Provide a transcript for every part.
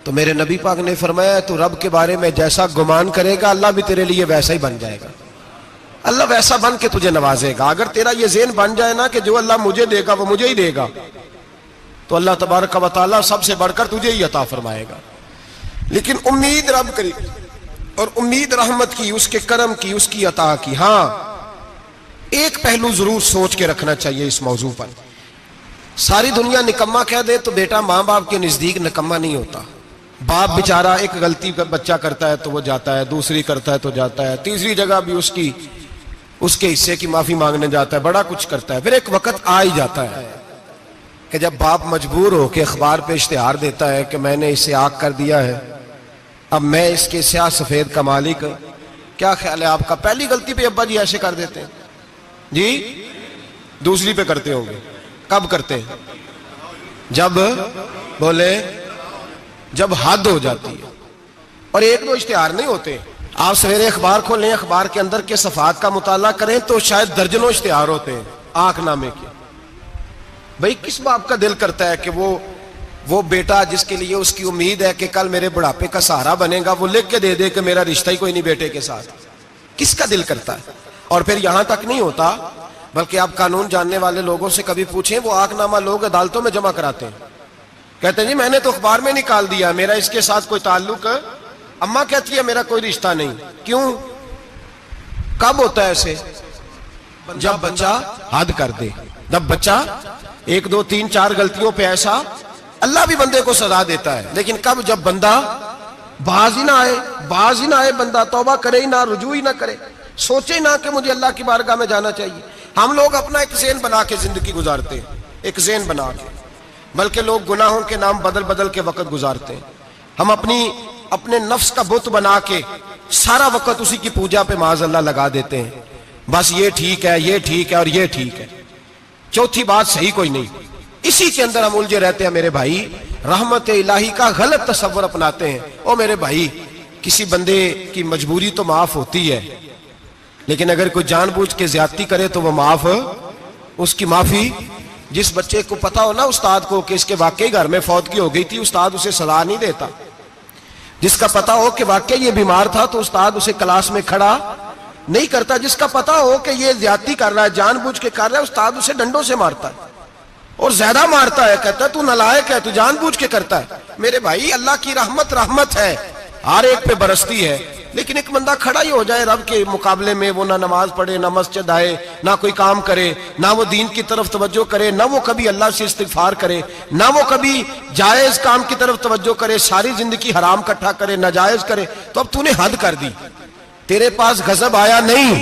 तो मेरे नबी पाक ने फरमाया तू रब के बारे में जैसा गुमान करेगा अल्लाह भी तेरे लिए वैसा ही बन जाएगा। अल्लाह वैसा बन के तुझे नवाजेगा। अगर तेरा ये ज़हन बन जाए ना कि जो अल्लाह मुझे देगा वो मुझे ही देगा, तो अल्लाह तबारक व तआला सबसे बढ़कर तुझे ही अता फरमाएगा। लेकिन उम्मीद रब करी और उम्मीद रहमत की, उसके करम की, उसकी अता की। हाँ, एक पहलू जरूर सोच के रखना चाहिए इस मौजू पर। सारी दुनिया निकम्मा कह दे तो बेटा माँ बाप के नजदीक निकम्मा नहीं होता। बाप बेचारा एक गलती का बच्चा करता है तो वो जाता है, दूसरी करता है तो जाता है, तीसरी जगह भी उसके हिस्से की माफी मांगने जाता है, बड़ा कुछ करता है। फिर एक वक्त आ ही जाता है कि जब बाप मजबूर हो के अखबार पे इश्तिहार देता है कि मैंने इसे आग कर दिया है, अब मैं इसके स्याह सफेद का मालिक। क्या ख्याल है आपका? पहली गलती पे अब्बा जी ऐसे कर देते हैं जी, दूसरी पे करते होंगे। कब करते हैं? जब बोले जब हद हो जाती है। और एक दो इश्तिहार नहीं होते। आप सवेरे अखबार खोलें, अखबार के अंदर के सफात का मुताला करें तो शायद दर्जनों इश्तिहार होते हैं आंखनामे के। भाई किस बाप का दिल करता है कि वो बेटा जिसके लिए उसकी उम्मीद है कि कल मेरे बुढ़ापे का सहारा बनेगा, वो लिख के दे दे कि मेरा रिश्ता ही कोई नहीं बेटे के साथ। किसका दिल करता है? और फिर यहां तक नहीं होता, बल्कि आप कानून जानने वाले लोगों से कभी पूछें, वो आंखनामा लोग अदालतों में जमा कराते हैं। कहते हैं जी मैंने तो अखबार में निकाल दिया, मेरा इसके साथ कोई ताल्लुक। अम्मा कहती है मेरा कोई रिश्ता नहीं। क्यों? कब होता है ऐसे? जब बच्चा हद कर दे, जब बच्चा 1 2 3 4 गलतियों पे ऐसा, अल्लाह भी बंदे को सजा देता है। लेकिन कब? जब बंदा बाज ही ना आए, बंदा तौबा करे ही ना, रुजू ही ना करे, सोचे ना कि मुझे अल्लाह की बारगाह में जाना चाहिए। हम लोग अपना एक ज़हन बना के जिंदगी गुजारते हैं, एक ज़हन बना के, बल्कि लोग गुनाहों के नाम बदल बदल के वक्त गुजारते हैं। हम अपने नफ्स का बुत बना के सारा वक्त उसी की पूजा पे माज़अल्लाह लगा देते हैं। बस ये ठीक है, ये ठीक है और ये ठीक है, चौथी बात सही कोई नहीं। इसी के अंदर हम उलझे रहते हैं मेरे भाई। रहमत इलाही का गलत तस्वर अपनाते हैं। ओ मेरे भाई, किसी बंदे की मजबूरी तो माफ होती है, लेकिन अगर कोई जानबूझ के ज्यादती करे तो वो माफ, उसकी माफी। जिस बच्चे को पता हो ना उस्ताद को कि इसके वाकई घर में फौतगी हो गई थी, उस्ताद उसे सलाह नहीं देता। जिसका पता हो कि वाकई ये बीमार था तो उस्ताद उसे क्लास में खड़ा नहीं करता। जिसका पता हो कि ये ज्यादती कर रहा है, जानबूझ के कर रहा है, उस्ताद उसे डंडों से मारता है और ज्यादा मारता है। कहता है तू नालायक है, तू जानबूझ के करता है। मेरे भाई अल्लाह की रहमत है, हर एक पे बरसती है। लेकिन एक बंदा खड़ा ही हो जाए रब के मुकाबले में, वो ना नमाज पढ़े, ना मस्जिद आए, ना कोई काम करे, ना वो दीन की तरफ तवज्जो करे, ना वो कभी अल्लाह से इस्तिगफार करे, ना वो कभी जायज काम की तरफ तवज्जो करे, सारी जिंदगी हराम इकट्ठा करे, नाजायज करे, तो अब तूने हद कर दी। तेरे पास गजब आया नहीं,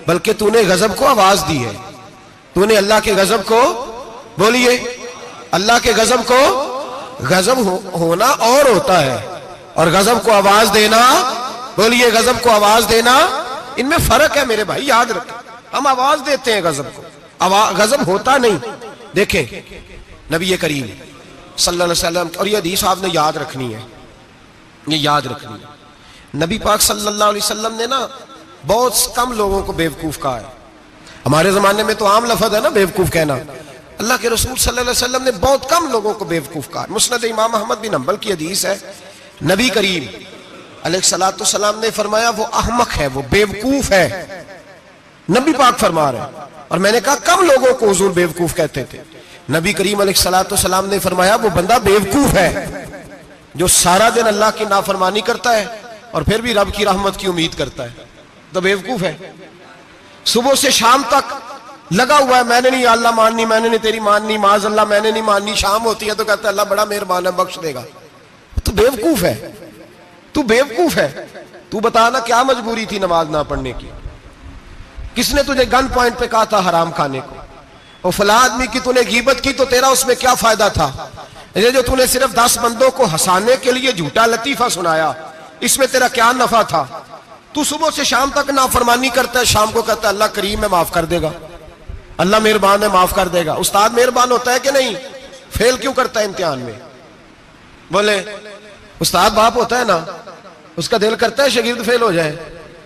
बल्कि तूने गजब को आवाज दी है। तूने अल्लाह के गजब को, बोलिए, अल्लाह के गजब को, गजब होना और होता है और गजब को आवाज देना, बोलिए, गजब को आवाज देना, इनमें फर्क है मेरे भाई, याद रखें। हम आवाज देते हैं गजब को, गजब होता नहीं। देखें नबी करीम सल्लल्लाहु अलैहि वसल्लम, और ये हदीस आपने याद रखनी है, ये याद रखनी है। नबी पाक सल्लल्लाहु अलैहि वसल्लम ने ना बहुत कम लोगों को बेवकूफ कहा है। हमारे जमाने में तो आम लफ्ज है ना बेवकूफ कहना। अल्लाह के रसूल सल्लल्लाहु अलैहि वसल्लम ने बहुत कम लोगों को बेवकूफ कहा। मुस्नद इमाम अहमद बिन हंबल की हदीस है, नबी करीम अलैहिस्सलातु सलाम ने फरमाया वो अहमक है, वो बेवकूफ है। नबी पाक फरमा रहे हैं। और मैंने कहा कम लोगों को हुजूर बेवकूफ कहते थे। नबी करीम अलैहिस्सलातु सलाम ने फरमाया वो बंदा बेवकूफ है जो सारा दिन अल्लाह की नाफरमानी करता है और फिर भी रब की रहमत की उम्मीद करता है, तो बेवकूफ है। सुबह से शाम तक लगा हुआ है, मैंने नहीं अल्लाह माननी, मैंने नहीं तेरी माननी, माज अल्लाह मैंने नहीं माननी। शाम होती है तो कहता है अल्लाह बड़ा मेहरबान है, बख्श देगा। तो बेवकूफ है, तू बेवकूफ है। तू बता ना क्या मजबूरी थी नमाज ना पढ़ने की? किसने तुझे गन पॉइंट पे कहा था हराम खाने को? और फला आदमी की तूने गीबत की तो तेरा उसमें क्या फायदा था? ये जो तूने सिर्फ 10 बंदों को हंसाने के लिए झूठा लतीफा सुनाया, इसमें तेरा क्या नफा था? तू सुबह से शाम तक नाफरमानी करता है, शाम को कहता है अल्लाह करीम है माफ कर देगा, अल्लाह मेहरबान है माफ कर देगा। उस्ताद मेहरबान होता है कि नहीं? फेल क्यों करता है इम्तिहान में? बोले उस्ताद बाप होता है ना, उसका दिल करता है शागिर्द फेल हो जाए,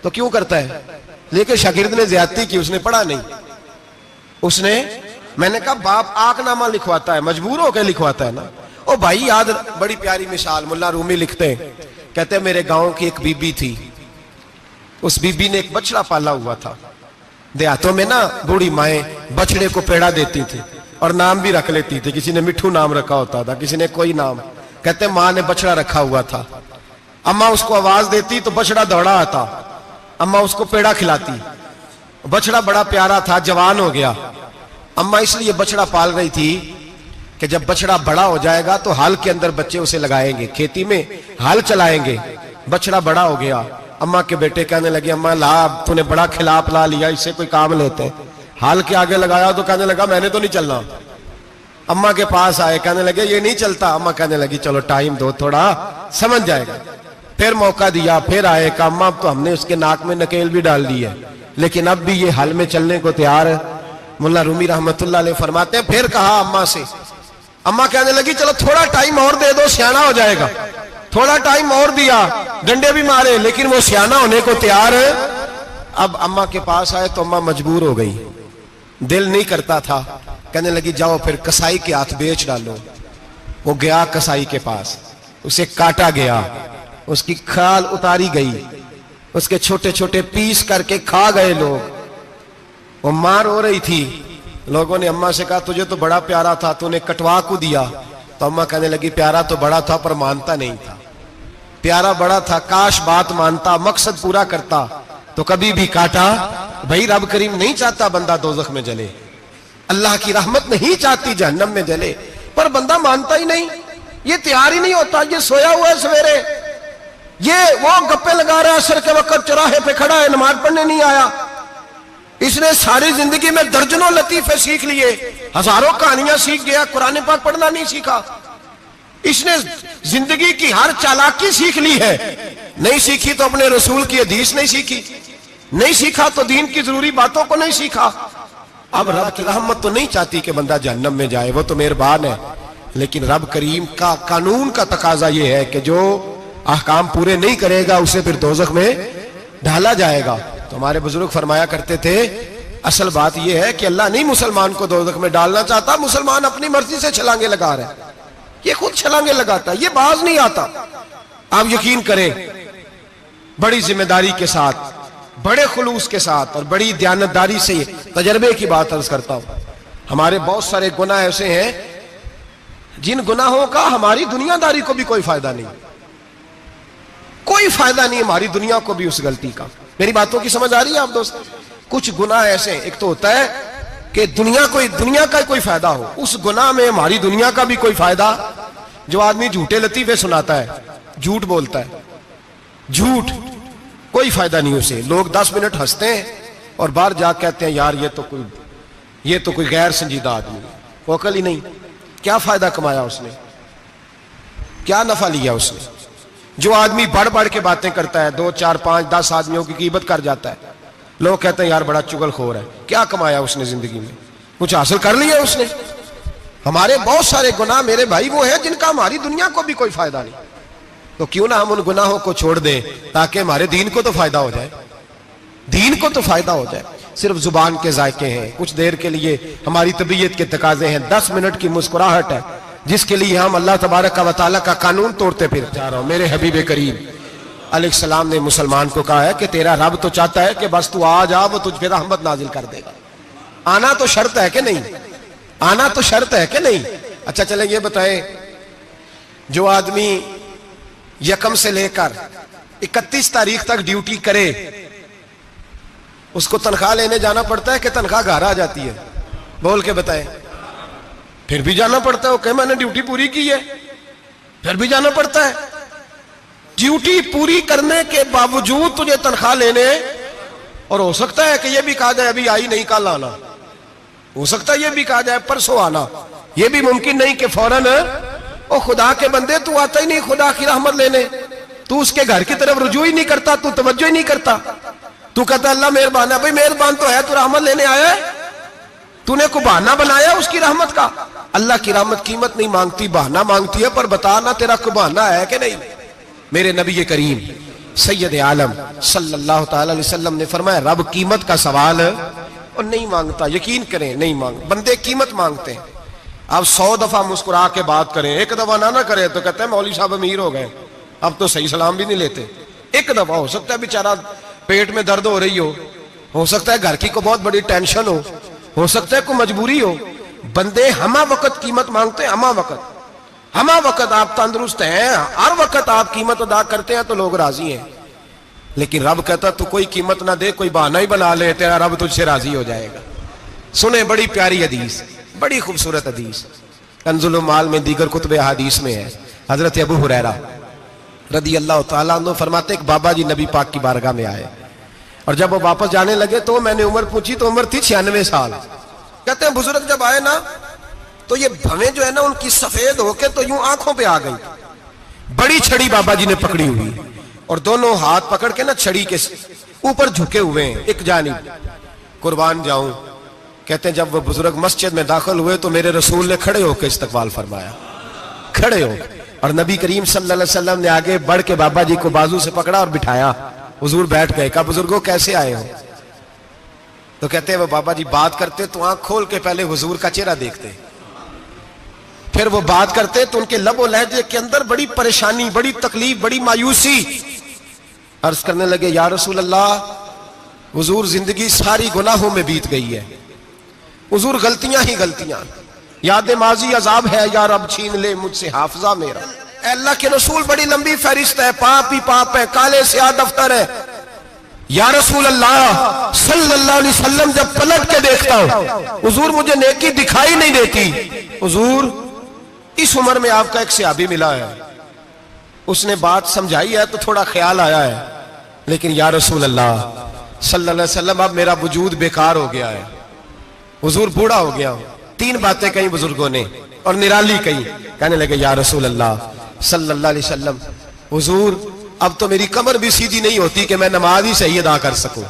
तो क्यों करता है? लेकिन शागिर्द ने ज्यादती की, उसने पढ़ा नहीं। उसने, मैंने कहा बाप आंकनामा लिखवाता है, मजबूर होकर लिखवाता है ना। ओ भाई याद, बड़ी प्यारी मिसाल मुल्ला रूमी लिखते हैं, कहते हैं मेरे गांव की एक बीबी थी, उस बीबी ने एक बछड़ा पाला हुआ था। देहातों में ना बूढ़ी माएं बछड़े को पेड़ा देती थी और नाम भी रख लेती थी, किसी ने मिठू नाम रखा होता था, किसी ने कोई नाम। कहते माँ ने बछड़ा रखा हुआ था, अम्मा उसको आवाज देती तो बछड़ा दौड़ा आता, अम्मा उसको पेड़ा खिलाती। बछड़ा बड़ा प्यारा था, जवान हो गया। अम्मा इसलिए बछड़ा पाल रही थी कि जब बछड़ा बड़ा हो जाएगा तो हाल के अंदर बच्चे उसे लगाएंगे, खेती में हाल चलाएंगे। बछड़ा बड़ा हो गया, अम्मा के बेटे कहने लगे अम्मा ला, तूने बड़ा खिला पिला लिया, इससे कोई काम लेते हैं। हाल के आगे लगाया तो कहने लगा मैंने तो नहीं चलना। अम्मा के पास आए, कहने लगे ये नहीं चलता। अम्मा कहने लगी चलो टाइम दो, थोड़ा समझ जाएगा। फिर मौका दिया, फिर आए, कहा अम्मा अब तो हमने उसके नाक में नकेल भी डाल दी है, लेकिन अब भी ये हाल में चलने को तैयार है। मुल्ला रूमी रहमतुल्लाह अलैह फरमाते हैं फिर कहा अम्मा से, अम्मा कहने लगी चलो थोड़ा टाइम और दे दो, सियाना हो जाएगा। थोड़ा टाइम और दिया, डंडे भी मारे, लेकिन वो सियाना होने को तैयार है। अब अम्मा के पास आए तो अम्मा मजबूर हो गई, दिल नहीं करता था। कहने लगी जाओ फिर कसाई के हाथ बेच डालो। वो गया कसाई के पास, उसे काटा गया, उसकी खाल उतारी गई, उसके छोटे छोटे पीस करके खा गए लोग। वो मार हो रही थी, लोगों ने अम्मा से कहा तुझे तो बड़ा प्यारा था, तूने कटवा को दिया। तो अम्मा कहने लगी प्यारा तो बड़ा था पर मानता नहीं था। प्यारा बड़ा था, काश बात मानता, मकसद पूरा करता तो कभी भी काटा। भाई रब करीम नहीं चाहता बंदा दोजख में जले, अल्लाह की रहमत नहीं चाहती जहन्नम में जले, पर बंदा मानता ही नहीं, ये तैयार ही नहीं होता। ये सोया हुआ है सवेरे, ये वो गप्पे लगा रहा है, असर के वक्त चौराहे पे खड़ा है, नमाज पढ़ने नहीं आया। इसने सारी जिंदगी में दर्जनों लतीफे सीख लिए, हजारों कहानियां सीख गया, कुरान पाक पढ़ना नहीं सीखा। इसने जिंदगी की हर चालाकी सीख ली है, नहीं सीखी तो अपने रसूल की हदीस नहीं सीखी, नहीं सीखा तो दीन की जरूरी बातों को नहीं सीखा। अब रब की रहमत तो नहीं चाहती कि बंदा जहन्नम में जाए, वो तो मेहरबान है, लेकिन रब करीम का कानून का तकाजा यह है कि जो अहकाम पूरे नहीं करेगा उसे फिर दोजख में डाला जाएगा। तो हमारे बुजुर्ग फरमाया करते थे असल बात यह है कि अल्लाह नहीं मुसलमान को दोजख में डालना चाहता, मुसलमान अपनी मर्जी से छलांगे लगा रहे, ये खुद छलांगे लगाता है, ये बाज नहीं आता। आप यकीन करें, बड़ी जिम्मेदारी के साथ, बड़े खुलूस के साथ और बड़ी दयानतदारी से तजर्बे की बात अर्ज करता हूं, हमारे बहुत सारे गुनाह ऐसे हैं जिन गुनाहों का हमारी दुनियादारी को भी कोई फायदा नहीं, कोई फायदा नहीं हमारी दुनिया को भी उस गलती का। मेरी बातों की समझ आ रही है आप दोस्त? कुछ गुनाह ऐसे, एक तो होता है कि दुनिया का कोई फायदा हो, उस गुनाह में हमारी दुनिया का भी कोई फायदा। जो आदमी झूठे लतीफे सुनाता है, झूठ बोलता है, झूठ कोई फायदा नहीं उसे, लोग 10 मिनट हंसते हैं और बाहर जा कहते हैं यार ये तो कोई गैर संजीदा आदमी, वो अकल ही नहीं। क्या फायदा कमाया उसने, क्या नफा लिया उसने? जो आदमी बढ़ बढ़ के बातें करता है, 2, 4, 5, 10 आदमियों की कीमत कर जाता है, लोग कहते हैं यार बड़ा चुगलखोर है, क्या कमाया उसने जिंदगी में? कुछ हासिल कर लिया उसने? हमारे बहुत सारे गुनाह मेरे भाई वो है जिनका हमारी दुनिया को भी कोई फायदा नहीं। तो क्यों ना हम उन गुनाहों को छोड़ दें ताकि हमारे दीन को तो फायदा हो जाए, दीन को तो फायदा हो जाए। सिर्फ जुबान के जायके हैं, कुछ देर के लिए हमारी तबीयत के तकाजे हैं, 10 मिनट की मुस्कुराहट है जिसके लिए हम अल्लाह तबारक व तआला का कानून तोड़ते फिर जा रहा हूं। मेरे हबीब करीम अलैहिस्सलाम ने मुसलमान को कहा है कि तेरा रब तो चाहता है कि बस तू आ जा, वो तुझ पे रहमत नाजिल कर देगा। आना तो शर्त है कि नहीं? आना तो शर्त है कि नहीं? अच्छा चले ये बताएं, जो आदमी यकम से लेकर 31 तारीख तक ड्यूटी करे उसको तनख्वाह लेने जाना पड़ता है कि तनख्वाह घर आ जाती है? बोल के बताएं। फिर भी जाना पड़ता है, वो कहे मैंने ड्यूटी पूरी की है, फिर भी जाना पड़ता है। ड्यूटी पूरी करने के बावजूद तुझे तनख्वाह लेने, और हो सकता है कि यह भी कहा जाए अभी आई नहीं कल आना, हो सकता है यह भी कहा जाए परसों आना, यह भी मुमकिन नहीं कि फौरन ओ खुदा के बंदे तू आता ही नहीं खुदा की रहमत लेने, तू उसके घर की तरफ रुजू ही नहीं करता, तू तवज्जो ही नहीं करता, तू कहता अल्लाह मेहरबान है। भाई मेहरबान तो है, तू रहमत लेने आया है, तूने को बहाना बनाया उसकी रहमत का। अल्लाह की रहमत कीमत नहीं मांगती, बहाना मांगती है, पर बता ना तेरा को बहाना है कि नहीं? मेरे नबी करीम सैयद आलम सल्लल्लाहु ताला अलैहि वसल्लम ने फरमाया रब कीमत का सवाल और नहीं मांगता। यकीन करें नहीं मांग, बंदे कीमत मांगते हैं। आप 100 दफा मुस्कुरा के बात करें, एक दफा ना करें तो कहते हैं मौलवी साहब अमीर हो गए, अब तो सही सलाम भी नहीं लेते। एक दफा हो सकता है बेचारा पेट में दर्द हो रही हो सकता है घर की को बहुत बड़ी टेंशन हो सकता है कोई मजबूरी हो। बंदे हमा वक्त कीमत मांगते हैं, हमा वक्त आप तंदुरुस्त हैं, हर वक्त आप कीमत अदा करते हैं तो लोग राजी हैं। लेकिन रब कहता तू कोई कीमत ना दे, कोई बहाना ही बना ले, तेरा रब तुझसे राजी हो जाएगा। सुने बड़ी प्यारी हदीस, बड़ी खूबसूरत हदीस, कंजुल माल में दीगर कुतुब हदीस में है। हजरत अबू हुरैरा रदी अल्लाह तआला अन्हु फरमाते एक बाबा जी नबी पाक की बारगाह में आए और जब वो वापस जाने लगे तो मैंने उम्र पूछी तो उम्र थी 96 साल। कहते हैं बुजुर्ग जब आए ना तो ये भवें जो है ना उनकी सफेद होके तो यूं आंखों पे आ गई। बड़ी छड़ी बाबा जी ने पकड़ी हुई और दोनों हाथ पकड़ के ना छड़ी के ऊपर झुके हुए हैं एक जानिब। कुर्बान जाऊं, कहते हैं जब वो बुजुर्ग मस्जिद में दाखिल हुए तो मेरे रसूल ने खड़े होकर इस्तकबाल फरमाया, खड़े हो, और नबी करीम सल्लल्लाहु अलैहि वसल्लम ने आगे बढ़ के बाबा जी को बाजू से पकड़ा और बिठाया। हुजूर बैठ गए। कहा बुजुर्गों कैसे आए हो? तो कहते हैं वो बाबा जी बात करते तो आंख खोल के पहले हुजूर का चेहरा देखते, फिर वो बात करते तो उनके लबो लहजे के अंदर बड़ी परेशानी, बड़ी तकलीफ, बड़ी मायूसी। अर्ज करने लगे या रसूल अल्लाह, हुजूर जिंदगी सारी गुनाहों में बीत गई है, हुजूर गलतियां ही गलतियां, याद माजी अजाब है, या रब छीन ले मुझसे हाफजा मेरा। अल्लाह के रसूल बड़ी लंबी फहरिस्त है, पाप ही पाप है, काले स्याह दफ्तर है। या रसूल अल्लाह सल्लल्लाहु अलैहि वसल्लम जब पलट के देखता हूं हुजूर मुझे नेकी दिखाई नहीं देती। हुजूर इस उम्र में आपका एक सहाबी मिला है, उसने बात समझाई है तो थोड़ा ख्याल आया है, लेकिन या रसूल अल्लाह सल्लल्लाहु अलैहि वसल्लम अब मेरा वजूद बेकार हो गया है, हुजूर बूढ़ा हो गया हूं। 3 बातें कही बुजुर्गों ने और निराली कही। कहने लगे या रसूल अल्लाह सल्लल्लाहु अलैहि वसल्लम, हुजूर अब तो मेरी कमर भी सीधी नहीं होती कि मैं नमाज ही सही अदा कर सकूं,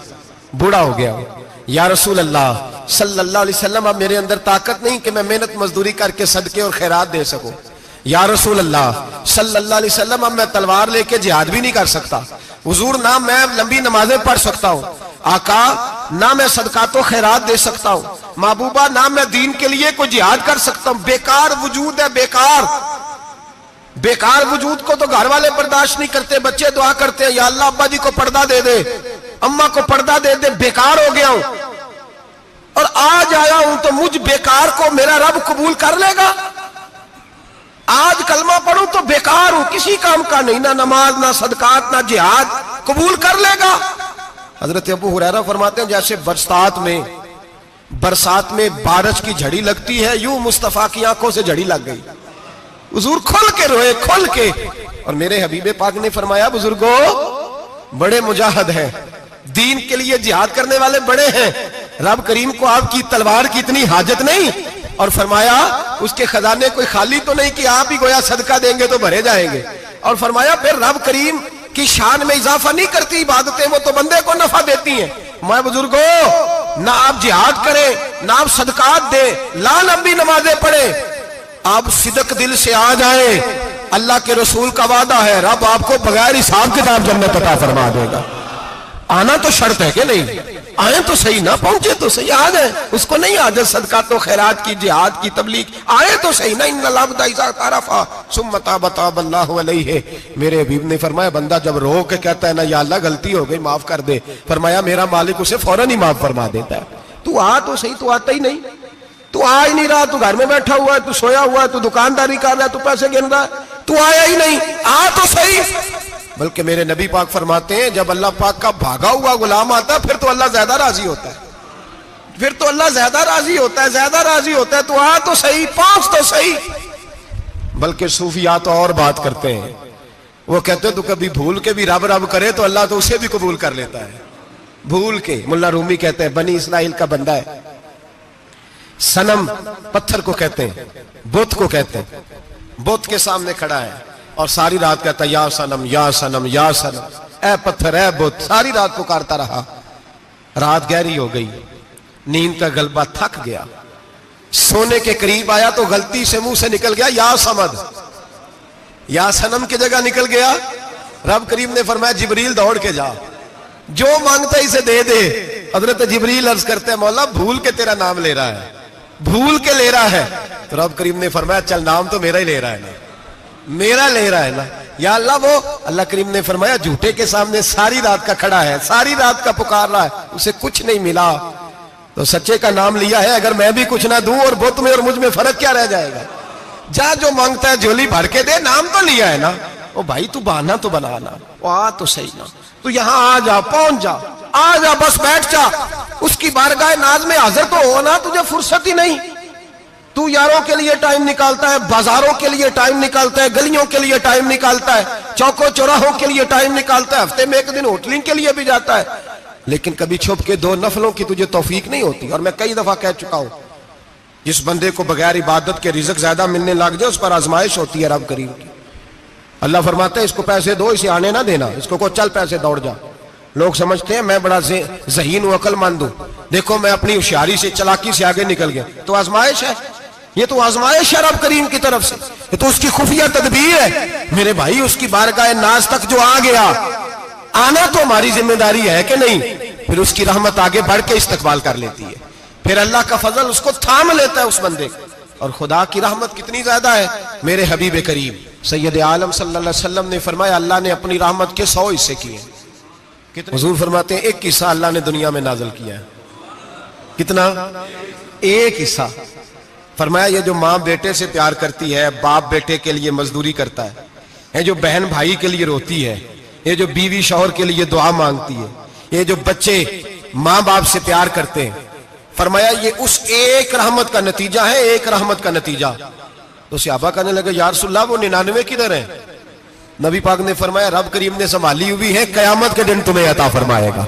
बूढ़ा हो गया हूं। या रसूल अल्लाह सल्लल्लाहु अलैहि वसल्लम अब मेरे अंदर ताकत नहीं कि मैं मेहनत मजदूरी करके सदके और खैरात दे सकूं। या रसूल अल्लाह सल्लल्लाहु अलैहि वसल्लम अब मैं तलवार लेके जिहाद भी नहीं कर सकता। हुजूर ना मैं लंबी नमाजें पढ़ सकता हूं, आका ना मैं सदकात और खैरात दे सकता हूं, महबूबा ना मैं दीन के लिए कोई जिहाद कर सकता हूं। बेकार वजूद है, बेकार वजूद को तो घर वाले बर्दाश्त नहीं करते, बच्चे दुआ करते हैं या अल्लाह अब्बा जी को पर्दा दे दे, अम्मा को पर्दा दे दे, बेकार हो गया हूं और आज आया हूं तो मुझ बेकार को मेरा रब कबूल कर लेगा। आज कलमा पढ़ूं तो बेकार हूं, किसी काम का नहीं, ना नमाज ना सदकात ना जिहाद, कबूल कर लेगा। हजरत अबू हुरैरा फरमाते हैं जैसे बरसात में बारिश की झड़ी लगती है, यूं मुस्तफा की आंखों से झड़ी लग गई। हुजूर खुल के रोए, खुल के। और मेरे हबीबे पाक ने फरमाया बुजुर्गो बड़े मुजाहिद हैं, दीन के लिए जिहाद करने वाले बड़े हैं, रब करीम को आपकी तलवार की इतनी हाजत नहीं। और फरमाया उसके खजाने कोई खाली तो नहीं कि आप ही गोया सदका देंगे तो भरे जाएंगे। और फरमाया फिर रब करीम की शान में इजाफा नहीं करती इबादतें, वो तो बंदे को नफा देती हैं। मैं बुजुर्गो ना आप जिहाद करें ना आप सदकात दे, ला लंबी नमाजें पढ़े, आप सिदक दिल से आ जाए, अल्लाह के रसूल का वादा है रब आपको बगैर हिसाब किताब जन्नत अता फरमा देगा। आना तो शर्त है कि नहीं, आए तो सही, ना पहुंचे तो सही, आ जाए, उसको नहीं आदत सदका तो खैरात की जिहाद की तबलीग, आए तो सही ना। मेरे हबीब ने फरमाया बंदा जब रो के कहता है ना या अल्लाह गलती हो गई माफ कर दे, फरमाया मेरा मालिक उसे फौरन ही माफ फरमा देता है। तू आ तो सही, तू आता ही नहीं, तू आ ही नहीं रहा, तू घर में बैठा हुआ है, तू सोया हुआ है, तू दुकानदारी कर रहा है, तू पैसे गिन रहा है, तू आया ही नहीं, आ तो सही। बल्कि मेरे नबी पाक फरमाते हैं जब अल्लाह पाक का भागा हुआ गुलाम आता है फिर तो अल्लाह ज्यादा राजी होता है, फिर तो अल्लाह ज्यादा राजी होता है, ज्यादा राजी होता है। तो आ तो सही, पहुंच तो सही। बल्कि सूफिया तो और बात करते हैं, वो कहते हैं तो कभी भूल के भी रब रब करे तो अल्लाह तो उसे भी कबूल कर लेता है, भूल के। मुल्ला रूमी कहते हैं बनी इस्राइल का बंदा है, सनम पत्थर को कहते हैं, बुत को कहते हैं, बुत के सामने खड़ा है और सारी रात कहता है या सनम या सनम या सनम, ए पत्थर ए बुत, सारी रात पुकारता रहा। रात गहरी हो गई, नींद का गलबा थक गया, सोने के करीब आया तो गलती से मुंह से निकल गया या समद, या सनम की जगह निकल गया। रब करीम ने फरमाया जिब्रील दौड़ के जा, जो मांगता इसे दे दे। हजरत जिब्रील अर्ज करते हैं मौला भूल के तेरा नाम ले रहा है, भूल के ले रहा है। तो रब करीम ने फरमाया चल नाम तो मेरा ही ले रहा है ना, मेरा ले रहा है ना, या अल्लाह। वो अल्लाह करीम ने फरमाया झूठे के सामने सारी रात का खड़ा है, सारी रात का पुकार रहा है, उसे कुछ नहीं मिला, तो सच्चे का नाम लिया है। अगर मैं भी कुछ ना दूं और बुत में और मुझ में फर्क क्या रह जाएगा? जा जो मांगता है झोली भर के दे, नाम तो लिया है ना। ओ भाई तू बहाना तो बनाना, आ तो सही ना, तू यहां आ जा, पहुंच जा, आ जा, बस बैठ जा, उसकी बारगाह नाज में हाजिर तो हो ना। तुझे फुर्सत ही नहीं, तू यारों के लिए टाइम निकालता है, बाजारों के लिए टाइम निकालता है, गलियों के लिए टाइम निकालता है, चौकों चौराहों के लिए टाइम निकालता है, हफ्ते में एक दिन होटलिंग के लिए भी जाता है, लेकिन कभी छुप के दो नफलों की तुझे तौफीक नहीं होती। और मैं कई दफा कह चुका हूं, जिस बंदे को बगैर इबादत के रिज़्क ज्यादा मिलने लग जाए उस पर आजमाइश होती है रब करीम की। अल्लाह फरमाते हैं इसको पैसे दो, इसे आने ना देना, इसको को चल पैसे दौड़ जा। लोग समझते हैं मैं बड़ा ज़हीन हूं, अक्लमंद हूं, देखो मैं अपनी होशियारी से, चलाकी से आगे निकल गया। तो आजमाइश है, ये तो आजमाइश है रब करीम की तरफ से, ये तो उसकी खुफिया तदबीर है मेरे भाई। उसकी बारगाह नाज तक जो आ गया, आना तो हमारी जिम्मेदारी है कि नहीं? फिर उसकी रहमत आगे बढ़ के इस्तकबाल कर लेती है, फिर अल्लाह का फजल उसको थाम लेता है उस बंदे को। और खुदा की रहमत कितनी ज्यादा है, मेरे हबीब करीम सैयद आलम सल्लल्लाहु अलैहि वसल्लम ने फरमाया अल्लाह ने अपनी रहमत के 100 हिस्से किए। हुजूर फरमाते हैं एक हिस्सा अल्लाह ने दुनिया में नाजिल किया है। कितना? एक हिस्सा। फरमाया ये जो माँ बेटे से प्यार करती है, बाप बेटे के लिए मजदूरी करता है, ये जो बहन भाई के लिए रोती है, ये जो बीवी शौहर के लिए दुआ मांगती है, ये जो बच्चे माँ बाप से प्यार करते हैं, फरमाया ये उस एक रहमत का नतीजा है, एक रहमत का नतीजा। तो सहाबा कहने लगे या रसूलल्लाह वो 99 किधर है? नबी पाक ने फरमाया रब करीम ने संभाली हुई है, कयामत के दिन तुम्हें अता फरमाएगा।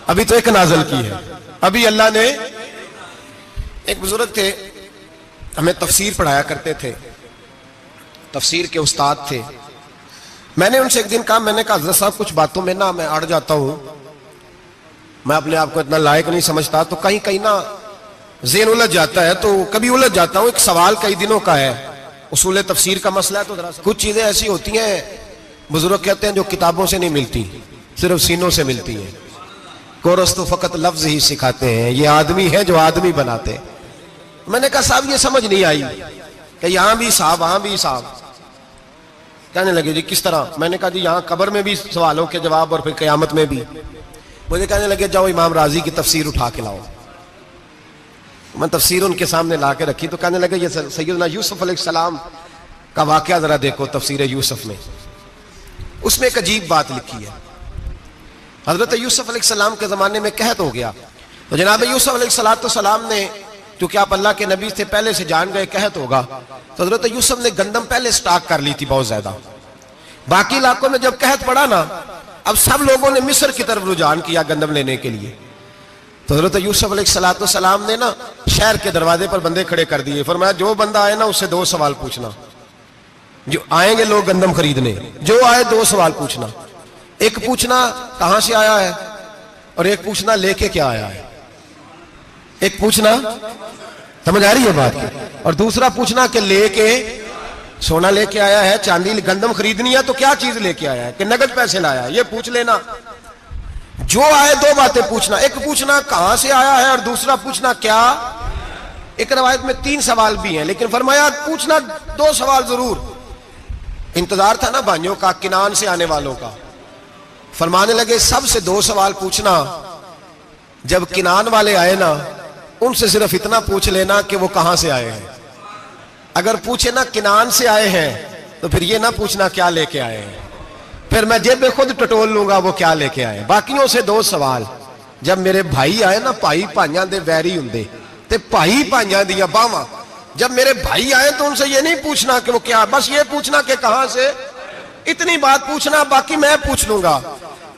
अभी तो एक नाज़िल की है, अभी अल्लाह ने। एक बुजुर्ग थे, हमें तफसीर पढ़ाया करते थे, तफसीर के उस्ताद थे। मैंने उनसे एक दिन कहा, मैंने कहा हज़रत साहब कुछ बातों में ना मैं अड़ जाता हूं, मैं अपने आप को इतना लायक नहीं समझता, तो कहीं कहीं ना ज़हन उलझ जाता है, तो कभी उलझ जाता हूं। एक सवाल कई दिनों का है, उसूल तफसीर का मसला है, तो जरा कुछ चीजें ऐसी होती हैं बुजुर्ग कहते हैं जो किताबों से नहीं मिलती, सिर्फ सीनों से मिलती है। कोरस तो फकत लफ्ज ही सिखाते हैं, ये आदमी है जो आदमी बनाते हैं। मैंने कहा साहब ये समझ नहीं आई कि यहां भी साहब वहां भी साहब। कहने लगे जी किस तरह? मैंने कहा जी यहां कब्र में भी सवालों के जवाब और फिर कयामत में भी। मुझे कहने लगे जाओ इमाम राजी की तफसीर उठा के लाओ। मैं तफसीर उनके सामने ला के रखी, तो कहने लगे ये सैयदना यूसुफ अलैहिस्सलाम का वाकया जरा देखो तफसीर यूसुफ में, उसमें एक अजीब बात लिखी है। हजरत यूसुफ अलैहिस्सलाम के जमाने में कहत हो गया, तो जनाब यूसुफ अलैहिस्सलाम ने, क्योंकि आप अल्लाह के नबी से पहले से जान गए कहत होगा, तो हजरत यूसुफ ने गंदम पहले स्टॉक कर ली थी बहुत ज्यादा। बाकी इलाकों में जब कहत पड़ा ना, अब सब लोगों ने मिस्र की तरफ रुझान किया गंदम लेने के लिए। तो हजरत यूसुफ अलैहिस्सलाम ने ना शहर के दरवाजे पर बंदे खड़े कर दिए, फरमाया जो बंदा आए ना उससे 2 सवाल पूछना। जो आएंगे लोग गंदम खरीदने, जो आए 2 सवाल पूछना। एक पूछना कहां से आया है, और एक पूछना लेके क्या आया है। एक पूछना, समझ आ रही है बात की, और दूसरा पूछना कि लेके सोना लेके आया है, चांदी गंदम खरीदनी है तो क्या चीज लेके आया है, कि नगद पैसे लाया है, ये पूछ लेना। जो आए 2 बातें पूछना, एक पूछना कहां से आया है और दूसरा पूछना क्या। एक रवायत में 3 सवाल भी हैं, लेकिन फरमाया पूछना 2 सवाल जरूर। इंतजार था ना भाइयों का किनान से आने वालों का, फरमाने लगे सबसे 2 सवाल पूछना। जब किनान वाले आए ना, उनसे सिर्फ इतना पूछ लेना कि वो कहां से आए हैं। अगर पूछे ना किनान से आए हैं, तो फिर ये ना पूछना क्या लेके आए हैं, फिर मैं जेब में खुद टटोल लूंगा वो क्या लेके आए। बाकियों से 2 सवाल। जब मेरे भाई आए ना, भाई भाइयां दे वैरी हुंदे ते भाई भाइयां दियां बावां, जब मेरे भाई आए तो उनसे ये नहीं पूछना कि वो क्या, बस ये पूछना कि कहां से। इतनी बात पूछना, बाकी मैं पूछ लूंगा।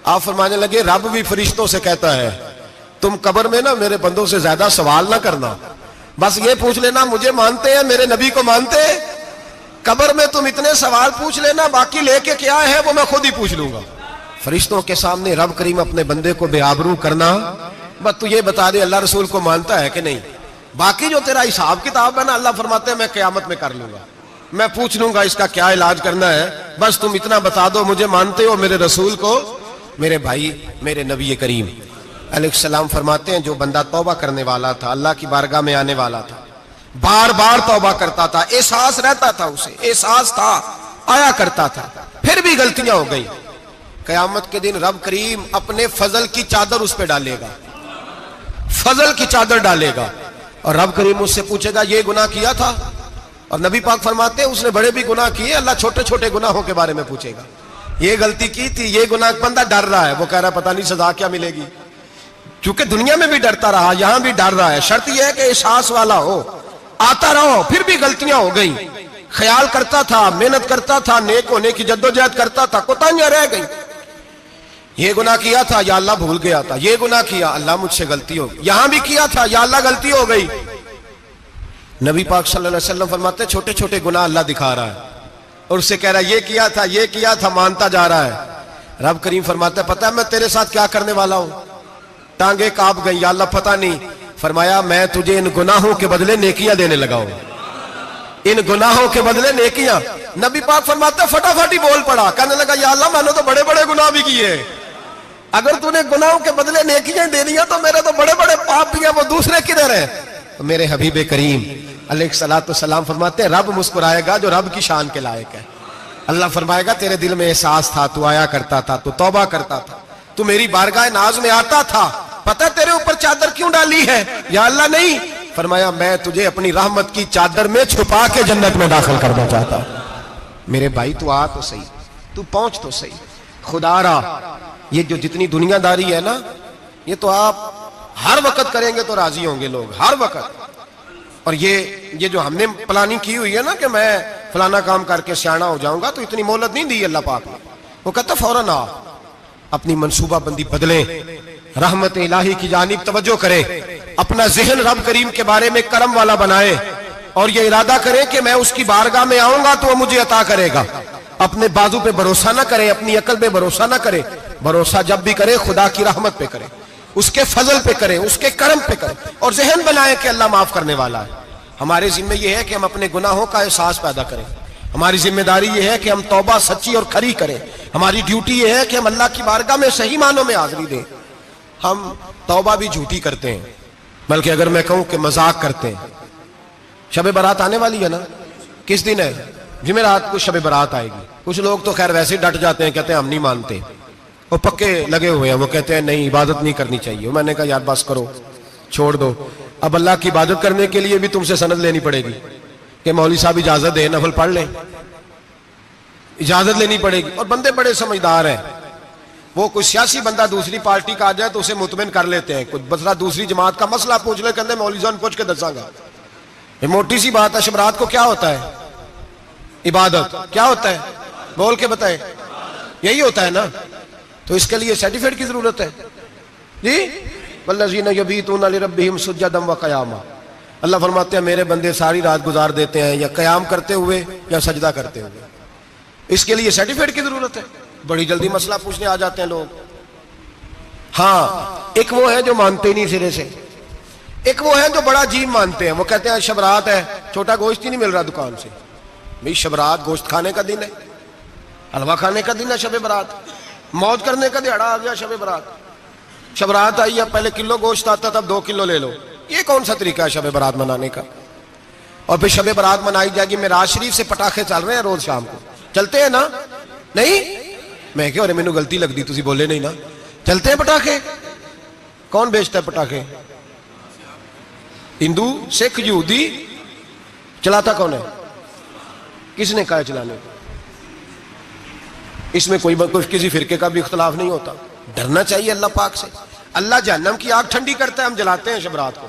आप फरमाने लगे रब भी फरिश्तों से कहता है तुम कब्र में ना मेरे बंदों से ज्यादा सवाल ना करना, बस ये पूछ लेना मुझे मानते हैं, मेरे नबी को मानते हैं। कब्र में तुम इतने सवाल पूछ लेना, बाकी लेके क्या है वो मैं खुद ही पूछ लूंगा। फरिश्तों के सामने रब करीम अपने बंदे को बेआबरू करना, बस तू ये बता दे अल्लाह रसूल को मानता है कि नहीं। बाकी जो तेरा हिसाब किताब है ना, अल्लाह फरमाते हैं मैं क़यामत में कर लूंगा, मैं पूछ लूंगा इसका क्या इलाज करना है। बस तुम इतना बता दो मुझे मानते हो, मेरे रसूल को, मेरे भाई, मेरे नबी करीम। अलैहिस्सलाम फरमाते हैं जो बंदा तौबा करने वाला था, अल्लाह की बारगाह में आने वाला था, बार बार तौबा करता था, एहसास रहता था, उसे एहसास था, आया करता था, फिर भी गलतियां हो गई, कयामत के दिन रब करीम अपने फजल की चादर उस पर डालेगा, फजल की चादर डालेगा और रब करीम उससे पूछेगा ये गुनाह किया था? और नबी पाक फरमाते हैं उसने बड़े भी गुनाह किए, अल्लाह छोटे छोटे गुनाहों के बारे में पूछेगा, ये गलती की थी, ये गुनाह, बंदा डर रहा है, वो कह रहा है पता नहीं सजा क्या मिलेगी, क्योंकि दुनिया में भी डरता रहा, यहां भी डर रहा है। शर्त यह है कि एहसास वाला हो, आता रहो, फिर भी गलतियां हो गई, ख्याल करता था, मेहनत करता था, नेक होने की जद्दोजहद करता था, कोताहियां रह गई, ये गुनाह किया था या अल्लाह भूल गया था, ये गुनाह किया अल्लाह मुझसे गलती हो गई, यहां भी किया था या अल्लाह गलती हो गई। नबी पाक सल्लल्लाहु अलैहि वसल्लम फरमाते छोटे छोटे गुनाह अल्लाह दिखा रहा है और उससे कह रहा है ये किया था, मानता जा रहा है। रब करीम फरमाता है पता है मैं तेरे साथ क्या करने वाला हूं? टांगे कांप गई, या अल्लाह पता नहीं। फरमाया मैं तुझे इन गुनाहों के बदले नेकियां देने लगा हूं, इन गुनाहों के बदले नेकियां। नबी पाक फरमाते फटाफट ही बोल पड़ा, कहने लगा या अल्लाह मैंने तो बड़े बड़े गुनाह भी किए, अगर तूने गुनाहों के बदले नेकियां दे दिया तो मेरे तो बड़े बड़े पाप भी हैं, वो दूसरे किधर है? तो मेरे हबीब करीम अलैहिस्सलातु वस्सलाम फरमाते हैं रब मुस्कुराएगा जो रब की शान के लायक है। अल्लाह फरमाएगा तेरे दिल में एहसास था, तू आया करता था, तू तौबा करता था, तू मेरी बारगाह नाज में आता था, पता तेरे ऊपर चादर क्यों डाली है? या अल्लाह नहीं, फरमाया मैं तुझे अपनी रहमत की चादर में छुपा के जन्नत में दाखिल करना चाहता हूं। मेरे भाई तू आ तो सही, तू पहुंच तो सही, खुदारा ये जो जितनी दुनियादारी है ना, ये तो आप हर वक्त करेंगे तो राजी होंगे लोग, हर वक्त। और ये जो हमने प्लानिंग की हुई है ना कि मैं फलाना काम करके सियाना हो जाऊंगा, तो इतनी मोहलत नहीं दी अल्लाह पाक ने। वो कहता फौरन आ, अपनी मनसूबाबंदी बदलें, रहमत इलाही की जानिब तवज्जो करें, अपना जहन रब करीम के बारे में करम वाला बनाए और ये इरादा करें कि मैं उसकी बारगाह में आऊंगा तो वो मुझे अता करेगा। अपने बाजू पे भरोसा ना करें, अपनी अकल पे भरोसा ना करें, भरोसा जब भी करें खुदा की रहमत पे करें, उसके फजल पे करें, उसके करम पे करें और जहन बनाए कि अल्लाह माफ करने वाला है। हमारे जिम्मे यह है कि हम अपने गुनाहों का एहसास पैदा करें, हमारी जिम्मेदारी यह है कि हम तौबा सच्ची और खरी करें, हमारी ड्यूटी यह है कि हम अल्लाह की बारगाह में सही मानों में हाजिरी दें। हम तौबा भी झूठी करते हैं, बल्कि अगर मैं कहूं कि मजाक करते हैं। शब बारात आने वाली है ना, किस दिन है? जुमेरात को शब बारात आएगी। कुछ लोग तो खैर वैसे डट जाते हैं, कहते हैं हम नहीं मानते, वो पक्के लगे हुए हैं, वो कहते हैं नहीं इबादत नहीं करनी चाहिए। मैंने कहा यार बस करो, छोड़ दो, अब अल्लाह की इबादत करने के लिए भी तुमसे सनद लेनी पड़ेगी कि मौलवी साहब इजाजत दे, नफल पढ़ लें, इजाजत लेनी पड़ेगी। और बंदे बड़े समझदार हैं, वो कोई सियासी बंदा दूसरी पार्टी का आ जाए तो उसे मुतमिन कर लेते हैं, कुछ बसरा दूसरी जमात का मसला पूछ ले, कहते मौलवी साहब पूछ के दसांगा। ये मोटी सी बात है, शबरात को क्या होता है? इबादत। क्या होता है? बोल के बताए। यही होता है ना, तो इसके लिए सर्टिफिकेट की जरूरत है जी। वल्लज़ीना यबीतूना लिरब्बिहिम सुज्जदन व क़यामा, अल्लाह फरमाते हैं मेरे बंदे सारी रात गुजार देते हैं या क़याम करते हुए या सजदा करते हुए। इसके लिए सर्टिफिकेट की जरूरत है। बड़ी जल्दी मसला पूछने आ जाते हैं लोग। हाँ, एक वो है जो मानते ही नहीं सिरे से, एक वो है जो बड़ा अजीब मानते हैं। वो कहते हैं शबरात है, छोटा गोश्त ही नहीं मिल रहा दुकान से। भाई शबरात गोश्त खाने का दिन है, हलवा खाने का दिन है शब बारात, मौज करने का दिहाड़ा आ गया शब बारात। शबरात आई है, पहले किलो गोश्त आता था, अब 2 किलो ले लो। ये कौन सा तरीका है शब बारात मनाने का? और फिर शब बारात मनाई जाएगी, मेराज शरीफ से पटाखे चल रहे हैं रोज शाम को, चलते हैं ना? नहीं, मैं क्यों, अरे मैनू गलती लगती, तुसी बोले नहीं ना। चलते हैं पटाखे। कौन बेचता है पटाखे? हिंदू, सिख, यहूदी। चलाता कौन है? किसने कहा चलाने को? इसमें कोई किसी फिरके का भी इख्तलाफ नहीं होता। डरना चाहिए अल्लाह पाक से। अल्लाह जहन्नम की आग ठंडी करता है, हम जलाते हैं शबरात को।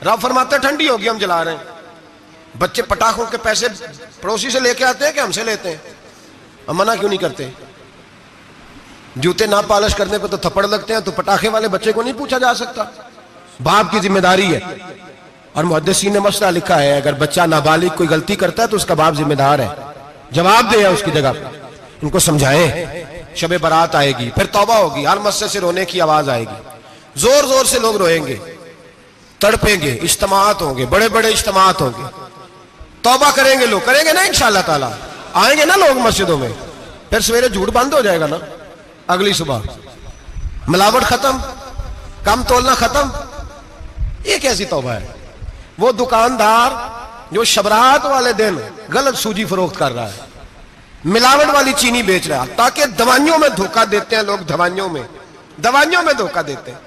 रब फरमाता है ठंडी होगी, हम जला रहे हैं। बच्चे पटाखों के पैसे पड़ोसी से लेके आते हैं कि हमसे लेते हैं? हम मना क्यों नहीं करते? जूते ना पॉलिश करने पे तो थप्पड़ लगते हैं, तो पटाखे वाले बच्चे को नहीं पूछा जा सकता? बाप की जिम्मेदारी है। और मुहद्दिसीन ने मसला लिखा है, अगर बच्चा नाबालिग कोई गलती करता है तो उसका बाप जिम्मेदार है, जवाब दे उसकी जगह पर। इनको समझाएं, शब बारात आएगी, फिर तौबा होगी, हर मस्जिद से रोने की आवाज आएगी, जोर जोर से लोग रोएंगे, तड़पेंगे, इज्तिमात होंगे, बड़े बड़े इज्तिमात होंगे, तौबा करेंगे लोग, करेंगे ना इंशाअल्लाह ताला, आएंगे ना लोग मस्जिदों में। फिर सवेरे झूठ बंद हो जाएगा ना, अगली सुबह मिलावट खत्म, कम तोलना खत्म। ये कैसी तौबा है? वो दुकानदार जो शबरात वाले दिन गलत सूजी फरोख्त कर रहा है, मिलावट वाली चीनी बेच रहा है, ताकि दवाइयों में धोखा देते हैं लोग, दवाइयों में धोखा देते हैं।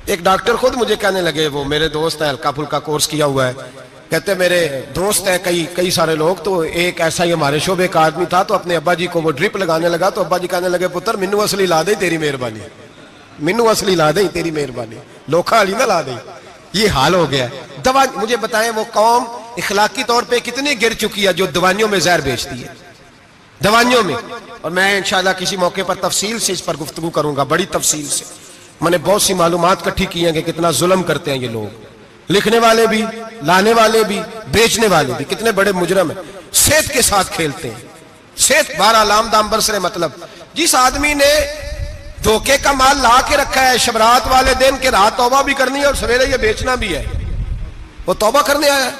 एक डॉक्टर खुद मुझे कहने लगे, वो मेरे दोस्त है, हल्का फुल्का कोर्स किया हुआ है, कहते मेरे दोस्त है कई सारे लोग, तो एक ऐसा ही हमारे शोबे का आदमी था, तो अपने अब्बा जी को वो ड्रिप लगाने लगा, तो अब्बा जी कहने लगे, पुत्र मिन्नू असली ला दे तेरी मेहरबानी, मिन्नू असली ला दे तेरी मेहरबानी, लोखा अली ना ला दे। ये हाल हो गया। दवा, मुझे बताएं वो कौम इखलाकी तौर पे कितनी गिर चुकी है जो दवाइयों में जहर बेचती है, दवाइयों में। और मैं इंशाल्लाह किसी मौके पर तफसील से इस पर गुफ्तगू करूंगा, बड़ी तफसील से। मैंने बहुत सी मालूमात इकट्ठी की हैं कि कितना जुल्म करते हैं ये लोग, लिखने वाले भी, लाने वाले भी, बेचने वाले भी, कितने बड़े मुजरम है। सेहत के साथ खेलते हैं, सेहत बारह लाम दाम बरसरे। मतलब जिस आदमी ने धोखे का माल ला के रखा है शबरात वाले दिन के रात तौबा भी करनी है और सवेरे ये बेचना भी है, वो तौबा करने आया है।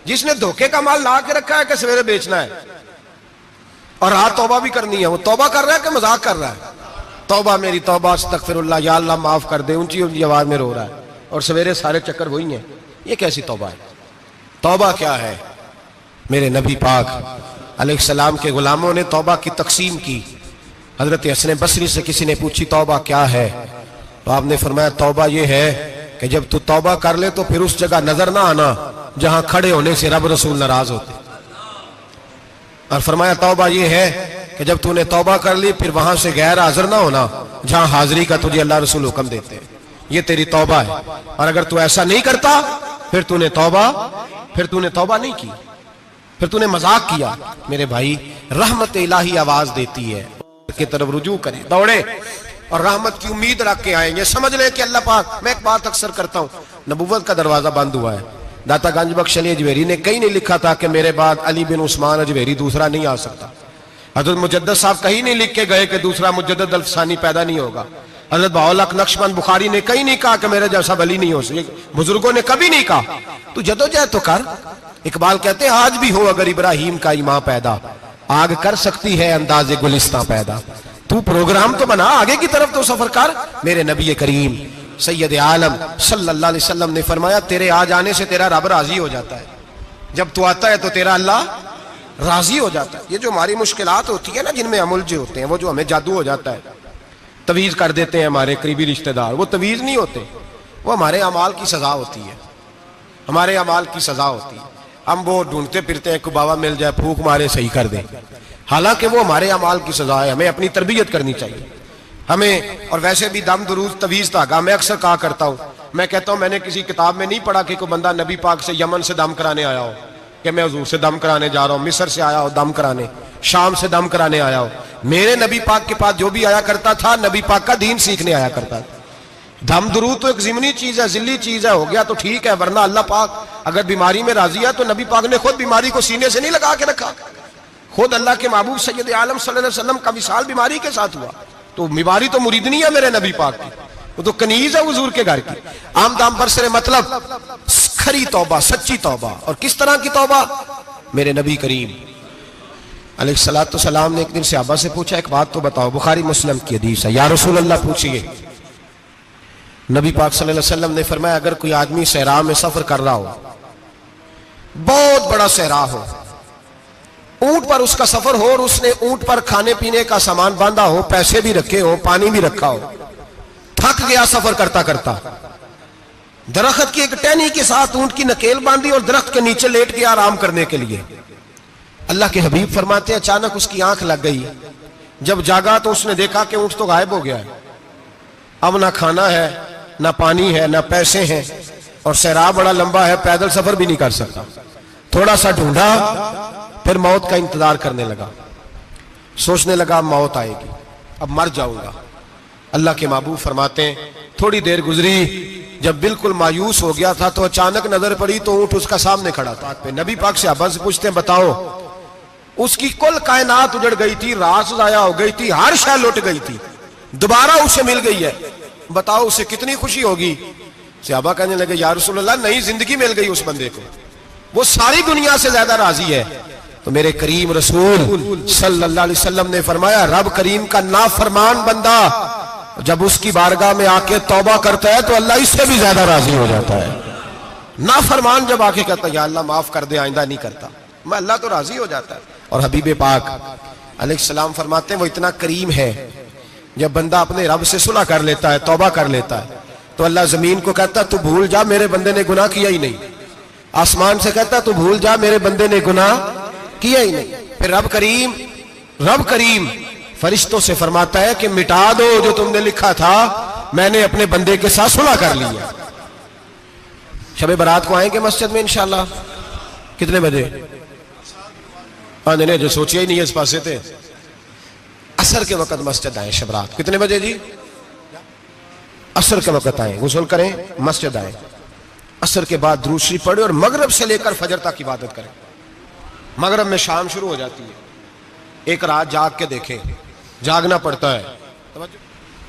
जिसने धोखे का माल ला के रखा है कि सवेरे बेचना है और रात तौबा भी करनी है, वो तौबा कर रहा है कि मजाक कर रहा है? तौबा मेरी तौबा, अस्तगफिरुल्लाह, या अल्लाह माफ कर दे, ऊंची ऊंची आवाज में रो रहा है, और सवेरे सारे चक्कर वही हैं। ये कैसी तौबा है? तौबा क्या है? मेरे नबी पाक अलैहिस्सलाम के गुलामों ने तौबा की तकसीम की। हजरत हसन बसरी से किसी ने पूछी तौबा क्या है, तो आपने फरमाया तौबा ये है कि जब तू तौबा कर ले तो फिर उस जगह नजर ना आना जहां खड़े होने से रब रसूल नाराज होते। और फरमाया तौबा ये है कि जब तूने तौबा कर ली फिर वहां से गैर हाजिर ना होना जहां हाजिरी का तुझे अल्लाह रसूल हुक्म देते हैं। ये तेरी तौबा है। और अगर तू ऐसा नहीं करता फिर तूने तौबा नहीं की, फिर तूने मजाक किया। मेरे भाई, रहमत इलाही आवाज देती है की तरफ रुजू करें, दौड़े और रहमत की उम्मीद रख के आएंगे। समझ ले कि अल्लाह पाक, मैं एक बात अक्सर करता हूं, नबुव्वत का दरवाजा बंद हुआ है। दाता गंज बख्श अली अजमेरी ने कहीं नहीं लिखा था कि मेरे बाद अली बिन उस्मान अजमेरी दूसरा नहीं आ सकता। हजरत मुजद्दद साहब कहीं नहीं लिख के गए कि दूसरा मुजद्दद अल्फसानी पैदा नहीं होगा। हजरत बाउल नक्शबंद बुखारी ने कहीं नहीं कहा कि मेरे जैसा वली नहीं हो सकता। बुजुर्गों ने कभी नहीं कहा। तू जदोजहद तो कर। इकबाल कहते हैं आज भी हो अगर इब्राहिम का ईमान पैदा, आग कर सकती है अंदाजे गुलिस्तां पैदा। तू प्रोग्राम तो बना, आगे की तरफ तो सफर कर। मेरे नबी करीम सैयद आलम सल्लल्लाहु अलैहि वसल्लम ने फरमाया तेरे आ जाने से तेरा रब राजी हो जाता है। जब तू आता है तो तेरा अल्लाह राजी हो जाता है। ये जो हमारी मुश्किलात होती है ना, जिनमें हम उलझे होते हैं, वो जो हमें जादू हो जाता है, तवीज कर देते हैं हमारे करीबी रिश्तेदार, वो तवीज नहीं होते, वो हमारे अमाल की सजा होती है, हमारे अमाल की सजा होती है। हम वो ढूंढते फिरते हैं कि बाबा मिल जाए, फूक मारे सही कर दे, हालांकि वो हमारे अमाल की सजा है। हमें अपनी तरबियत करनी चाहिए हमें। और वैसे भी दम दुरूद तवीज धागा, मैं अक्सर कहा करता हूँ, मैं कहता हूँ मैंने किसी किताब में नहीं पढ़ा कि कोई बंदा नबी पाक से यमन से दम कराने आया हो कि मैं हुजूर से दम कराने जा रहा हूँ, मिस्र से आया हो दम कराने, शाम से दम कराने आया हो। मेरे नबी पाक के पास जो भी आया करता था, नबी पाक का दीन सीखने आया करता था। दम दुरूद तो एक ज़िमनी चीज है, जिल्ली चीज है, हो गया तो ठीक है, वरना अल्लाह पाक अगर बीमारी में राजी है तो नबी पाक ने खुद बीमारी को सीने से नहीं लगा के रखा। खुद अल्लाह के महबूब सैयद आलम सल्लल्लाहु अलैहि वसल्लम का विसाल बीमारी के साथ हुआ, तो बीमारी तो मुरीदनी है मेरे नबी पाक की, वो तो कनीज है हुजूर के घर की। आम दाम बरसरे मतलब खरी तौबा, सच्ची तौबा। और किस तरह की तौबा? मेरे नबी करीम अलैहिस्सलातु सलाम ने एक दिन सहाबा से पूछा, एक बात तो बताओ, बुखारी मुस्लिम की हदीस है, या रसूल अल्लाह पूछिए। नबी पाक सल्लल्लाहु अलैहि वसल्लम ने फरमाया अगर कोई आदमी सहरा में सफर कर रहा हो, बहुत बड़ा सहरा हो, ऊंट पर उसका सफर हो और उसने ऊंट पर खाने पीने का सामान बांधा हो, पैसे भी रखे हो, पानी भी रखा हो, थक गया सफर करता करता, दरख्त की एक टहनी के साथ ऊंट की नकेल बांधी और दरख्त के नीचे लेट गया आराम करने के लिए। अल्लाह के हबीब फरमाते हैं अचानक उसकी आंख लग गई। जब जागा तो उसने देखा कि ऊंट तो गायब हो गया है, अब ना खाना है, ना पानी है, ना पैसे हैं, और सहरा बड़ा लंबा है, पैदल सफर भी नहीं कर सकता। थोड़ा सा ढूंढा, फिर मौत का इंतजार करने लगा, सोचने लगा मौत आएगी, अब मर जाऊंगा। अल्लाह के महबूब फरमाते हैं थोड़ी देर गुजरी, जब बिल्कुल मायूस हो गया था तो अचानक नजर पड़ी तो ऊंट उसका सामने खड़ा था। नबी पाक से अब्बा से पूछते हैं बताओ, उसकी कुल कायनात उजड़ गई थी, रास जाया हो गई थी, हर शय लुट गई थी, दोबारा उसे मिल गई है, बताओ उसे कितनी खुशी होगी। सहाबा कहने लगे या रसूलल्लाह नई जिंदगी मिल गई उस बंदे को, वो सारी दुनिया से ज्यादा राजी है। तो मेरे करीम रसूल सल्लल्लाहु अलैहि वसल्लम ने फरमाया रब करीम का नाफरमान बंदा जब उसकी बारगाह में आके तौबा करता है तो अल्लाह इससे भी ज्यादा राजी हो जाता है। नाफरमान जब आके कहता है या अल्लाह माफ कर दे, आइंदा नहीं करता, मैं, अल्लाह तो राजी हो जाता है। और हबीब पाक अलैहिस्सलाम फरमाते हैं वो इतना करीम है, जब बंदा अपने रब से सुलह कर लेता है, तौबा कर लेता है, तो अल्लाह जमीन को कहता है तू भूल जा, मेरे बंदे ने गुनाह किया ही नहीं। आसमान से कहता है तू भूल जा, मेरे बंदे ने गुनाह किया ही नहीं। फिर रब करीम फरिश्तों से फरमाता है कि मिटा दो जो तुमने लिखा था, मैंने अपने बंदे के साथ सुलह कर लिया। शब बारात को आएंगे मस्जिद में इंशाल्लाह, कितने बजे? नहीं, जो सोचिए ही नहीं है इस पासे थे। असर के वक्त मस्जिद आए शब रात, कितने बजे जी? असर के वक्त आए, गुस्ल करें, मस्जिद आए, असर के बाद दुरूद शरीफ पढ़े और मगरिब से लेकर फजर तक इबादत करें। मगरिब में शाम शुरू हो जाती है। एक रात जाग के देखें, जागना पड़ता है।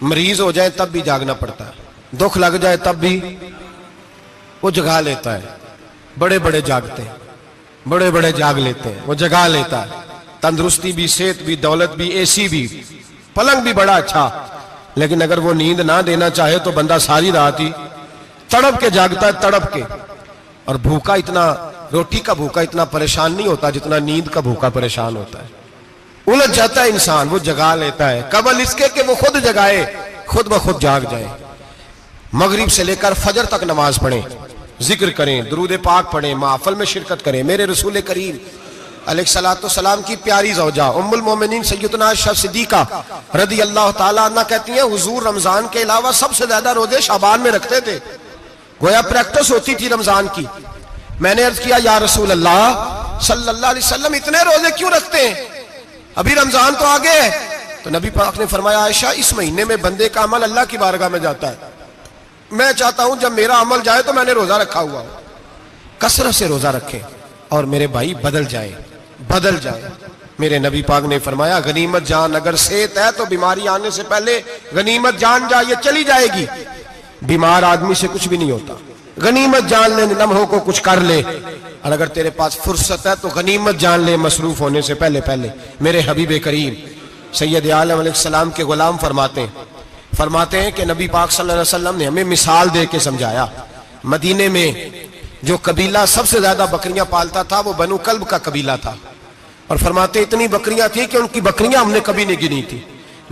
मरीज हो जाए तब भी जागना पड़ता है, दुख लग जाए तब भी वो जगा लेता है। बड़े बड़े जागते हैं, बड़े बड़े जाग लेते हैं, वो जगा लेता है। तंदुरुस्ती भी, सेहत भी, दौलत भी, एसी भी, पलंग भी बड़ा अच्छा, लेकिन अगर वो नींद ना देना चाहे तो बंदा सारी रात ही तड़प के जागता है, तड़प के। और भूखा इतना, रोटी का भूखा इतना परेशान नहीं होता जितना नींद का भूखा परेशान होता है। उलझ जाता है इंसान, वो जगा लेता है, कबल इसके कि वो खुद जगाए, खुद ब खुद जाग जाए। मगरिब से लेकर फजर तक नमाज पढ़ें, जिक्र करें, दुरूद पाक पढ़ें, महफिल में शिरकत करें। मेरे रसूल करीम अलैहिस्सलातु सलाम की प्यारी ज़ौजा उम्मुल मोमिनीन सैयदना आयशा सिद्दीका रदी अल्लाह ताला अन्हा कहती हैं हुजूर रमजान के अलावा सबसे ज्यादा रोजे शाबान में रखते थे, गोया प्रैक्टिस होती थी रमजान की। मैंने अर्ज किया या रसूल अल्लाह सल्लल्लाहु अलैहि वसल्लम इतने रोजे क्यों रखते हैं, अभी रमजान तो आगे है। तो नबी पाक ने फरमाया आयशा इस महीने में बंदे का अमल अल्लाह की बारगाह में जाता है, मैं चाहता हूं जब मेरा अमल जाए तो मैंने रोजा रखा हुआ हो, कसरत से रोजा रखें और मेरे भाई बदल जाए। मेरे नबी पाक ने फरमाया गनीमत जान, अगर सेहत है तो बीमारी आने से पहले गनीमत जान जा, ये चली जाएगी। बीमार आदमी से कुछ भी नहीं होता, गनीमत जान ले, लम्हों को कुछ कर ले। और अगर तेरे पास फुर्सत है तो गनीमत जान ले मसरूफ होने से पहले पहले। मेरे हबीब करीम सैयद आलम अलैहिस्सलाम के गुलाम फरमाते हैं कि नबी पाक सल्लल्लाहु अलैहि वसल्लम ने हमें मिसाल दे के समझाया। मदीने में जो कबीला सबसे ज्यादा बकरियां पालता था वो बनु कल्ब का कबीला था, और फरमाते इतनी बकरियां थी कि उनकी बकरियां हमने कभी नहीं गिनी थी।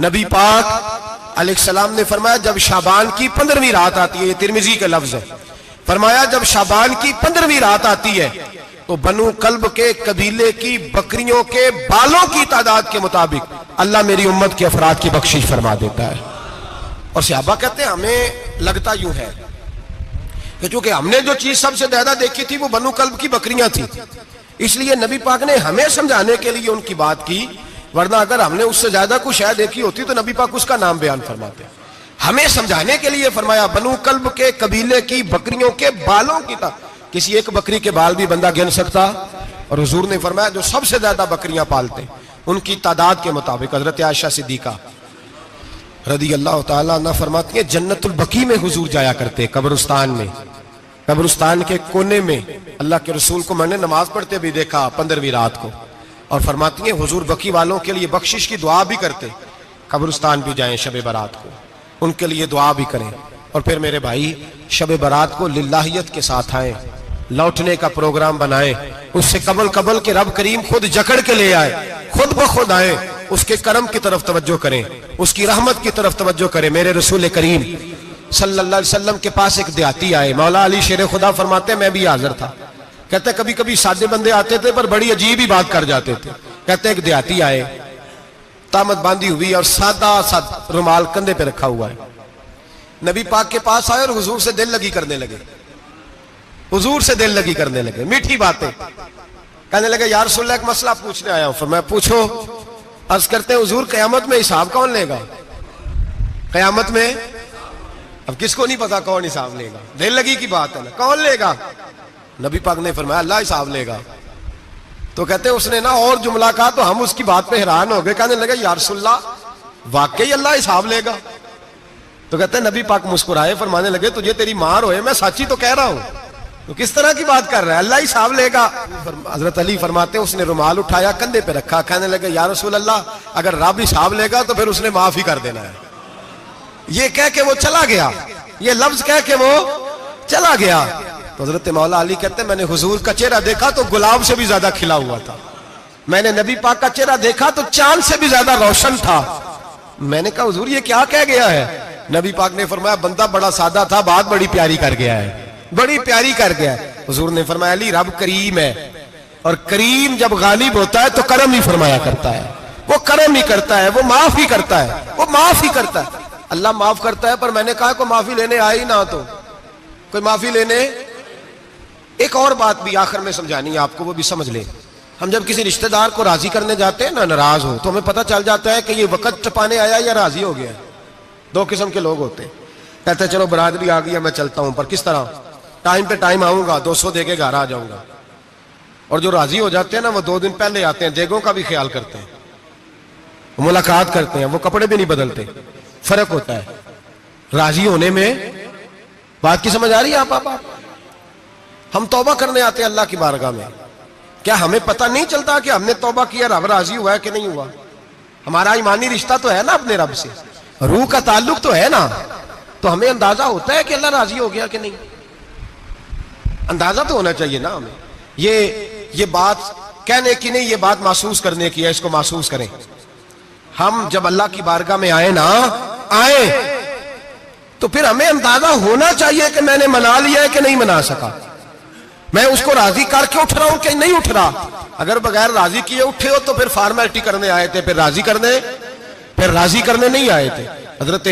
नबी पाक अलैहिस्सलाम ने फरमाया जब शाबान की 15वीं रात आती है, ये तिरमिजी का लफ्ज है, फरमाया जब शाबान की 15वीं रात आती है तो बनु कल्ब के कबीले की बकरियों के बालों की तादाद के मुताबिक अल्लाह मेरी उम्मत के अफराद की बख्शिश फरमा देता है। और सहाबा कहते हैं हमें लगता यूं है कि चूंकि हमने जो चीज सबसे ज्यादा देखी थी वो बनु कल्ब की बकरियां थी, इसलिए नबी पाक ने हमें समझाने के लिए उनकी बात की, वरना अगर हमने उससे ज्यादा कुछ शायद देखी होती तो नबी पाक उसका नाम बयान फरमाते। हमें समझाने के लिए फरमाया बनु कल्ब के कबीले की बकरियों के बालों की किसी एक बकरी के बाल भी बंदा गिन सकता। और हुजूर ने फरमाया जो सबसे ज्यादा बकरियां पालते उनकी तादाद के मुताबिक हजरत आयशा सिद्दीका रदी अल्लाह ताला अन्हा फरमाती है जन्नतुल बकी में हुजूर जाया करते, कब्रिस्तान में, कब्रिस्तान के कोने में। अल्लाह के रसूल को मैंने नमाज पढ़ते भी देखा 15वीं रात को, और फरमाती है हुजूर बकी वालों के लिए बख्शिश की दुआ भी करते, कब्रिस्तान भी जाएं शब बारात को, उनके लिए दुआ भी करें। और फिर मेरे भाई शब बारात को लिल्लाहियत के साथ आए, लौटने का प्रोग्राम बनाए, उससे कबल के रब करीम खुद जकड़ के ले आए, खुद ब खुद आए, उसके करम की तरफ तवज्जो करें, उसकी रहमत की तरफ तवज्जो करें। मेरे रसूल करीम सल्लल्लाहु अलैहि वसल्लम के पास एक देहाती आए, मौला अली शेर खुदा फरमाते मैं भी हाजिर था। कहते कभी कभी सादे बंदे आते थे पर बड़ी अजीब ही बात कर जाते थे। कहते एक देहाती आए, तामत बांधी हुई और सादा सा रुमाल कंधे पे रखा हुआ है, नबी पाक के पास आए और हुजूर से दिल लगी करने लगे, हुजूर से दिल लगी करने लगे, मीठी बातें कहने लगे। यार रसूल एक मसला पूछने आया हूं। फिर मैं पूछो। अर्ज करते हैं हुजूर कयामत में हिसाब कौन लेगा? कयामत में अब किसको नहीं पता कौन हिसाब लेगा, दिल लगी की बात है ना, कौन लेगा? नबी पाक ने फरमाया अल्लाह हिसाब लेगा। तो कहते उसने ना और जुमला कहा तो हम उसकी बात पे हैरान हो गए, कहने लगे या रसूलल्लाह वाकई अल्लाह हिसाब लेगा? तो कहते नबी पाक मुस्कुराए, फरमाने लगे तुझे तेरी मार होए, मैं सच्ची तो कह रहा हूं, तो किस तरह की बात कर रहा है, अल्लाह हिसाब लेगा। हजरत अली फरमाते उसने रुमाल उठाया कंधे पे रखा, कहने लगे या रसूल अल्लाह अगर रब हिसाब लेगा तो फिर उसने माफ ही कर देना है, ये कह के वो चला गया, ये लफ्ज कह के वो चला गया। तो हजरत मौला अली कहते हैं मैंने हुजूर का चेहरा देखा तो गुलाब से भी ज्यादा खिला हुआ था, मैंने नबी पाक का चेहरा देखा तो चांद से भी ज्यादा रोशन था। मैंने कहा हुजूर ये क्या कह गया है? नबी पाक ने फरमाया बंदा बड़ा सादा था, बात बड़ी प्यारी कर गया है, बड़ी प्यारी कर गया है। हुजूर ने फरमाया अली रब करीम है, और करीम जब गालिब होता है तो करम ही फरमाया करता है, वो करम ही करता है, वो माफ ही करता है, वो माफ ही करता है। अल्लाह माफ करता है, पर मैंने कहा कोई माफी लेने आए ही ना, तो कोई माफी लेने। एक और बात भी आखिर में समझानी है आपको, वो भी समझ ले। हम जब किसी रिश्तेदार को राजी करने जाते हैं ना, नाराज हो, तो हमें पता चल जाता है कि ये वक्त टपाने आया या राजी हो गया। दो किस्म के लोग होते हैं, कहते हैं चलो बरादरी आ गई, मैं चलता हूं, पर किस तरह? टाइम पे टाइम आऊंगा, 200 दे के घर आ जाऊंगा। और जो राजी हो जाते हैं ना, वो 2 दिन पहले आते हैं, देगों का भी ख्याल करते हैं, मुलाकात करते हैं, वो कपड़े भी नहीं बदलते। फर्क होता है राजी होने में। बात की समझ आ रही है आप? हम तौबा करने आते हैं अल्लाह की बारगाह में, क्या हमें पता नहीं चलता कि हमने तौबा किया, रब राजी हुआ है कि नहीं हुआ? हमारा ईमानी रिश्ता तो है ना अपने रब से, रूह का ताल्लुक तो है ना, तो हमें अंदाजा होता है कि अल्लाह राजी हो गया कि नहीं। अंदाजा तो होना चाहिए ना हमें। ये बात कहने की नहीं, ये बात महसूस करने की है, इसको महसूस करें। हम जब अल्लाह की बारगाह में आए तो फिर हमें अंदाजा होना चाहिए कि मैंने मना लिया है कि नहीं मना सका, मैं उसको राजी करके उठ रहा हूं कि नहीं उठ रहा। अगर बगैर राजी किए उठे हो तो फिर फॉर्मेलिटी करने आए थे, फिर राजी करने नहीं आए थे। हजरत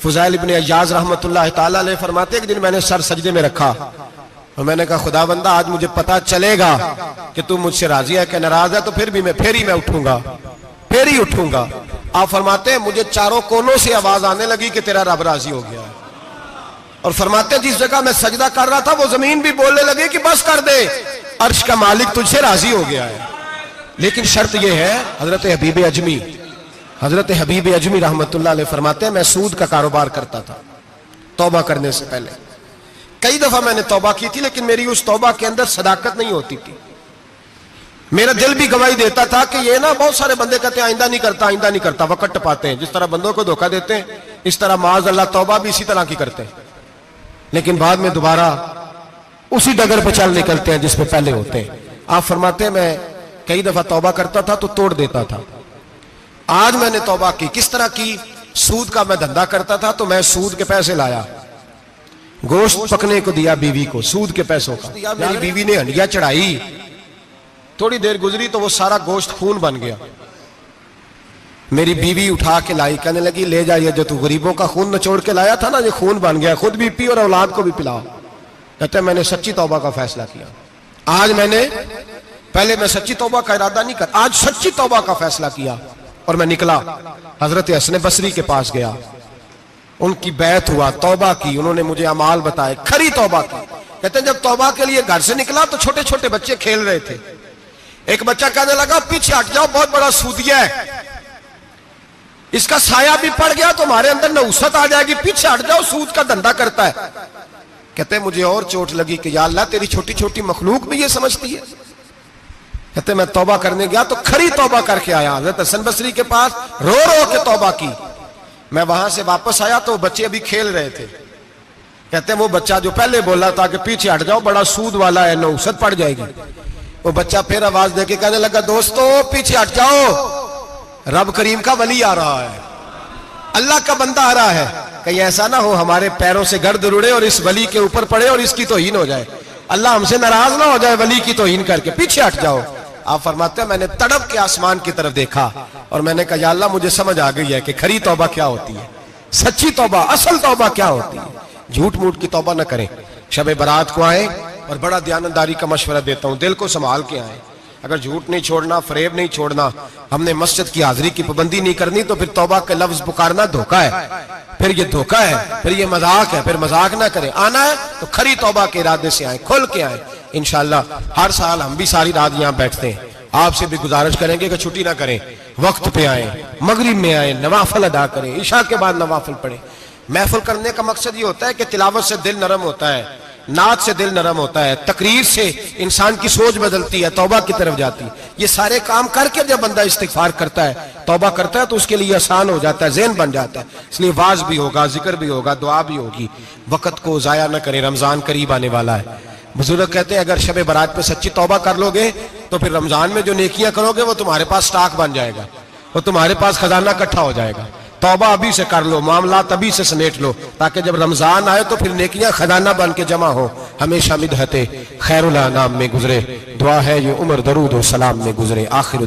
फुज़ैल इब्न अय्याज रहमतुल्लाह तआला अलैह फरमाते एक दिन मैंने सर सजदे में रखा और मैंने कहा खुदा बंदा आज मुझे पता चलेगा कि तू मुझसे राजी है कि नाराज है, तो फिर ही मैं उठूंगा। आप फरमाते हैं मुझे चारों कोनों से आवाज आने लगी कि तेरा रब राजी हो गया है। और फरमाते जिस जगह मैं सजदा कर रहा था वो जमीन भी बोलने लगी कि बस कर दे, अर्श का मालिक तुझसे राजी हो गया है। लेकिन शर्त यह है, हजरत हबीब अजमी रहमतुल्लाह अलैह फरमाते हैं मैं सूद का कारोबार करता था तौबा करने से पहले। कई दफा मैंने तौबा की थी, लेकिन मेरी उस तौबा के अंदर सदाकत नहीं होती थी। मेरा दिल भी गवाही देता था कि ये ना बहुत सारे बंदे कहते हैं आइंदा नहीं करता, वक्त टपाते हैं। जिस तरह बंदों को धोखा देते हैं, इस तरह माज अल्लाह तौबा भी इसी तरह की करते हैं, लेकिन बाद में दोबारा उसी डगर पर चल निकलते हैं जिसपे पहले होते हैं। आप फरमाते हैं मैं कई दफा तौबा करता था तो तोड़ देता था। आज मैंने तौबा की, किस तरह की? सूद का मैं धंधा करता था तो मैं सूद के पैसे लाया, गोश्त पकने को दिया बीवी को, सूद के पैसों का। मेरी बीवी ने हंडिया चढ़ाई, थोड़ी देर गुजरी तो वो सारा गोश्त खून बन गया। मेरी बीवी उठा के लाई, कहने लगी ले जाइए, जो तू गरीबों का खून निचोड़ के लाया था ना, ये खून बन गया, खुद भी पी और औलाद को भी पिलाओ। कहते हैं मैंने सच्ची तौबा का फैसला किया। आज पहले मैं सच्ची तौबा का इरादा नहीं कर, आज सच्ची तौबा का फैसला किया और मैं निकला हजरत हसन बसरी के पास गया, उनकी बैत हुआ, तौबा की, उन्होंने मुझे अमाल बताए, खरी तौबा की। कहते हैं जब तौबा के लिए घर से निकला तो छोटे छोटे बच्चे खेल रहे थे। एक बच्चा कहने लगा पीछे हट जाओ, बहुत बड़ा सूदिया है, इसका साया भी पड़ गया तो हमारे अंदर नहुसत आ जाएगी, पीछे हट जाओ, सूद का धंधा करता है। कहते मुझे और चोट लगी कि या अल्लाह तेरी छोटी छोटी मखलूक भी ये समझती है। कहते मैं तौबा करने गया तो खरी तौबा करके आया हज़रत हसन बसरी के पास, रो रो के तौबा की। मैं वहां से वापस आया तो बच्चे अभी खेल रहे थे। कहते हैं वो बच्चा जो पहले बोला था कि पीछे हट जाओ बड़ा सूद वाला है, नहुसत पड़ जाएगी, वो बच्चा फिर आवाज देके कहने लगा दोस्तों पीछे हट जाओ, रब करीम का वली आ रहा है, अल्लाह का बंदा आ रहा है, कहीं ऐसा ना हो हमारे पैरों से गर्द उड़े और इस वली के ऊपर पड़े और इसकी तौहीन हो जाए, अल्लाह हमसे नाराज ना हो जाए वली की तौहीन करके, पीछे हट जाओ। आप फरमाते हैं मैंने तड़प के आसमान की तरफ देखा और मैंने कहा या अल्लाह मुझे समझ आ गई है कि खरी तौबा क्या होती है, सच्ची तौबा, असल तौबा क्या होती है। झूठ मूठ की तौबा न करें। शब बारात को आए और बड़ा दयानतदारी का मशवरा देता हूं, दिल को संभाल के आए। अगर झूठ नहीं छोड़ना, फरेब नहीं छोड़ना, हमने मस्जिद की हाजिरी की पाबंदी नहीं करनी तो फिर तौबा के लफ्ज पुकारना धोखा है, फिर ये धोखा है, फिर ये मजाक है, फिर मजाक ना करें। आना है तो खरी तौबा के इरादे से आए, खुल के आए। इंशाअल्लाह हर साल हम भी सारी रात यहाँ बैठते हैं, आपसे भी गुजारिश करेंगे कि छुट्टी ना करें, वक्त पे आए, मगरिब में आए, नवाफल अदा करें, इशा के बाद नवाफल पढ़े। महफिल करने का मकसद ये होता है कि तिलावत से दिल नरम होता है, नात से दिल नरम होता है, तकरीर से इंसान की सोच बदलती है, तौबा की तरफ जाती है। ये सारे काम करके जब बंदा इस्तिगफार करता है, तौबा करता है, तो उसके लिए आसान हो जाता है, ज़हन बन जाता है। इसलिए वाज भी होगा, जिक्र भी होगा, दुआ भी होगी। वक्त को जाया न करें, रमजान करीब आने वाला है। बुजुर्ग कहते हैं अगर शब बारात पे सच्ची तौबा कर लोगे तो फिर रमजान में जो नेकियां करोगे वो तुम्हारे पास स्टॉक बन जाएगा, वो तुम्हारे पास खजाना इकट्ठा हो जाएगा। तौबा अभी से कर लो, मामला अभी से समेट लो, ताकि जब रमजान आए तो फिर नेकियां खजाना बन के जमा हो। हमेशा मिदहते खैरुल अनाम में गुजरे, दुआ है ये उम्र दरूद और सलाम में गुजरे। आखिर